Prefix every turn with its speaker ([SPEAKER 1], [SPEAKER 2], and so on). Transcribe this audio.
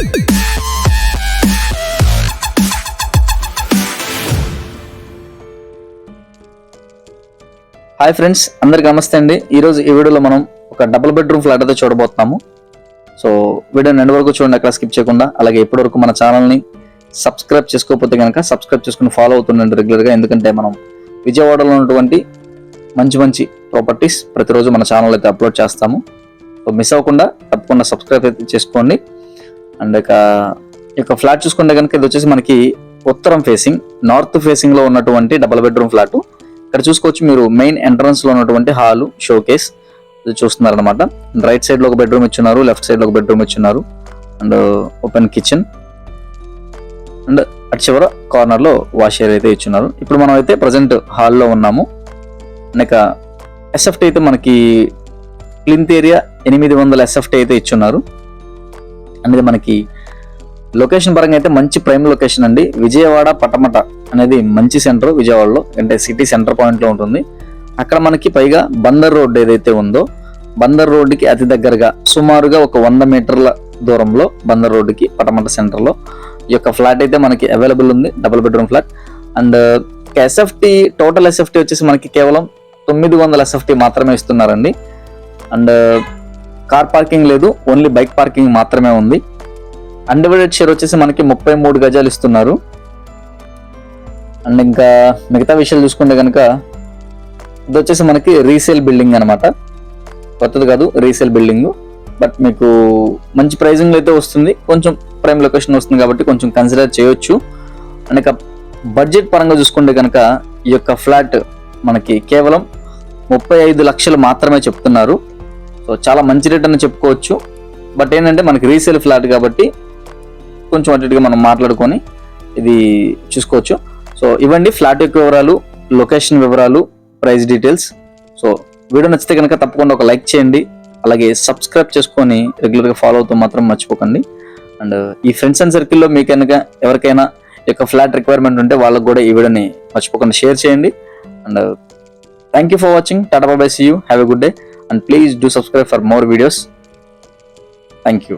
[SPEAKER 1] Hi friends, అందరికి నమస్తే అండి. ఈరోజు ఈ వీడియోలో మనం ఒక డబుల్ బెడ్రూమ్ ఫ్లాట్ అయితే చూడబోతున్నాము. సో వీడియోని ఎండ్ వరకు చూడండి, అక్కడ స్కిప్ చేయకుండా. అలాగే ఇప్పటివరకు మన ఛానల్ని సబ్స్క్రైబ్ చేసుకోకపోతే కనుక సబ్స్క్రైబ్ చేసుకుని ఫాలో అవుతుండండి రెగ్యులర్గా. ఎందుకంటే మనం విజయవాడలో ఉన్నటువంటి మంచి మంచి ప్రాపర్టీస్ ప్రతిరోజు మన ఛానల్ అయితే అప్లోడ్ చేస్తాము. సో మిస్ అవ్వకుండా తప్పకుండా సబ్స్క్రైబ్ అయితే చేసుకోండి. అండ్ ఇక ఫ్లాట్ చూసుకుంటే కనుక ఇది వచ్చేసి మనకి ఉత్తరం ఫేసింగ్, నార్త్ ఫేసింగ్ లో ఉన్నటువంటి డబుల్ బెడ్రూమ్ ఫ్లాట్. ఇక్కడ చూసుకోవచ్చు మీరు, మెయిన్ ఎంట్రన్స్ లో ఉన్నటువంటి హాలు, షోకేస్ ఇది చూస్తున్నారు అనమాట. రైట్ సైడ్ లో ఒక బెడ్రూమ్ ఇచ్చున్నారు, లెఫ్ట్ సైడ్ లో ఒక బెడ్రూమ్ ఇచ్చున్నారు, అండ్ ఓపెన్ కిచెన్, అండ్ అటు చివర కార్నర్ లో వాష్ ఏరియా అయితే ఇచ్చున్నారు. ఇప్పుడు మనం అయితే ప్రజెంట్ హాల్లో ఉన్నాము. అనేక ఎస్ఎఫ్టీ అయితే మనకి ప్లింత్ ఏరియా 800 ఎస్ఎఫ్టీ అయితే ఇచ్చున్నారు. అనేది మనకి లొకేషన్ పరంగా అయితే మంచి ప్రైమ్ లొకేషన్ అండి. విజయవాడ పటమట అనేది మంచి సెంటర్ విజయవాడలో, అంటే సిటీ సెంటర్ పాయింట్ లో ఉంటుంది. అక్కడ మనకి పైగా బందర్ రోడ్ ఏదైతే ఉందో, బందర్ రోడ్డుకి అతి దగ్గరగా సుమారుగా ఒక 100 మీటర్ల దూరంలో బందర్ రోడ్డుకి పటమట సెంటర్ లో ఈ యొక్క ఫ్లాట్ అయితే మనకి అవైలబుల్ ఉంది, double bedroom flat. And SFT, total SFT వచ్చేసి మనకి కేవలం 900 ఎస్ఎఫ్టీ మాత్రమే ఇస్తున్నారండి. అండ్ కార్ పార్కింగ్ లేదు, ఓన్లీ బైక్ పార్కింగ్ మాత్రమే ఉంది. అన్డివైడెడ్ షేర్ వచ్చేసి మనకి 33 గజాలు ఇస్తున్నారు. అండ్ ఇంకా మిగతా విషయాలు చూసుకుంటే కనుక ఇది వచ్చేసి మనకి రీసేల్ బిల్డింగ్ అనమాట, కొత్తది కాదు, రీసేల్ బిల్డింగ్. బట్ మీకు మంచి ప్రైజింగ్ అయితే వస్తుంది, కొంచెం ప్రైమ్ లొకేషన్ వస్తుంది కాబట్టి కొంచెం కన్సిడర్ చేయొచ్చు. అండ్ ఇక బడ్జెట్ పరంగా చూసుకుంటే కనుక ఈ యొక్క ఫ్లాట్ మనకి కేవలం 35 లక్షలు మాత్రమే చెప్తున్నారు. సో చాలా మంచి రేట్ అని చెప్పుకోవచ్చు. బట్ ఏంటంటే మనకి రీసేల్ ఫ్లాట్ కాబట్టి కొంచెం అటుగా మనం మాట్లాడుకొని ఇది చూసుకోవచ్చు. సో ఇవ్వండి ఫ్లాట్ యొక్క వివరాలు, లొకేషన్ వివరాలు, ప్రైస్ డీటెయిల్స్. సో వీడియో నచ్చితే కనుక తప్పకుండా ఒక లైక్ చేయండి, అలాగే సబ్స్క్రైబ్ చేసుకొని రెగ్యులర్గా ఫాలో అవుతూ మాత్రం మర్చిపోకండి. అండ్ ఈ ఫ్రెండ్స్ అండ్ సర్కిల్లో మీకు కనుక ఎవరికైనా ఈ యొక్క ఫ్లాట్ రిక్వైర్మెంట్ ఉంటే వాళ్ళకు కూడా ఈ వీడియోని మర్చిపోకుండా షేర్ చేయండి. And thank you for watching. Tata bye bye, see you, have a good day, and please do subscribe for more videos. Thank you.